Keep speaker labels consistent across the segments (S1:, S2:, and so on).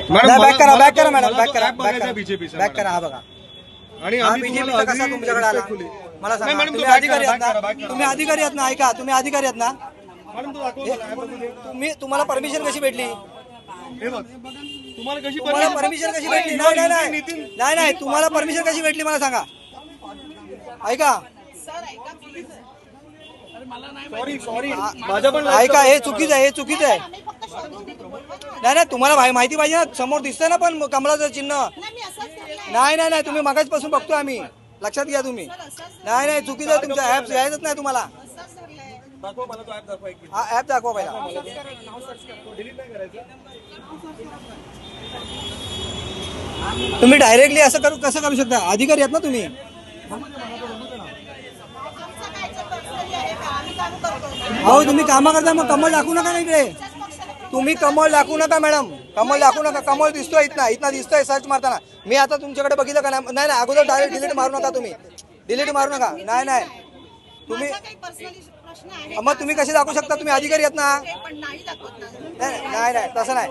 S1: Back करा back करा madam back करा
S2: बीजेपीचा
S1: बॅक करा. हा बघा
S2: आणि
S1: हा बीजेपीचा कसा तुमच्याकडे आला मला सांगा. तुम्ही अधिकारी आहात ना, तुम्ही अधिकारी आहात ना, ऐका तुम्ही अधिकारी आहात ना, तुम्हाला परमिशन कशी भेटली?
S2: तुम्हाला कशी
S1: तुम्हाला परमिशन कशी भेटली? नाही नाही नाही नाही नाही तुम्हाला परमिशन कशी भेटली मला सांगा. ऐका
S2: सॉरी माझ्या पण
S1: ऐका हे चुकीचं आहे, हे चुकीचं आहे. नाही नाही तुम्हाला माहिती पाहिजे ना, समोर दिसतंय ना पण कमळाचं चिन्ह. नाही नाही नाही तुम्ही मगाचपासून बघतोय आम्ही, लक्षात घ्या तुम्ही. नाही नाही चुकीचं आहे तुमचं, ऍप यायचंच नाही तुम्हाला. हा ऍप दाखवा पहिला. तुम्ही डायरेक्टली असं कसं करू शकता? अधिकारी आहेत ना तुम्ही. हो तुम्ही कामं करता मग कमळ दाखवू नका ना इकडे. तुम्ही कमळ दाखवू नका मॅडम, कमळ दाखवू नका. कमळ दिसतोय इथं दिसतोय सर्च मारताना. मी आता तुमच्याकडे बघितलं का? नाही नाही अगोदर डायरेक्ट डिलीट मारू नका तुम्ही, डिलीट मारू नका. नाही नाही तुम्ही मग तुम्ही कसे दाखवू शकता? तुम्ही अधिकारी आहेत ना. नाही नाही नाही तसं नाही,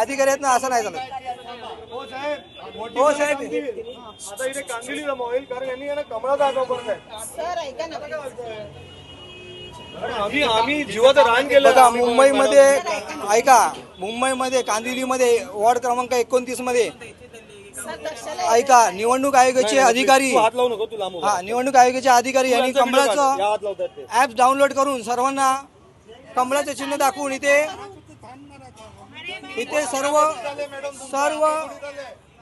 S1: अधिकारी आहेत ना, असं नाही चालत. हो साहेब
S2: आता इथे कांदिवली जमवाईल कारण यांनी यांना कमळाचा आगाऊ करत आहे. आम्ही जीवाचं रान केलं.
S1: बघा मुंबईमध्ये ऐका, मुंबईमध्ये कांदिवलीमध्ये वॉर्ड क्रमांक 29 मध्ये ऐका निवडणूक आयोगाचे अधिकारी,
S2: हात लावू नको तुला.
S1: हा निवडणूक आयोगाचे अधिकारी यांनी कमळाचं ऍप डाउनलोड करून सर्वांना कमळाचं चिन्ह दाखवून इथे सर्व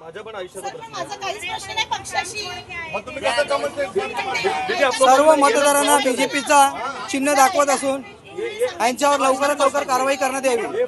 S2: माझ्या पण आयुष्यात
S3: माझा काहीच प्रश्न नाही पक्षाशी.
S1: सर्व मतदारांना बीजेपीचा चिन्ह दाखवत असून यांच्यावर लवकरात लवकर कारवाई करण्यात यावी.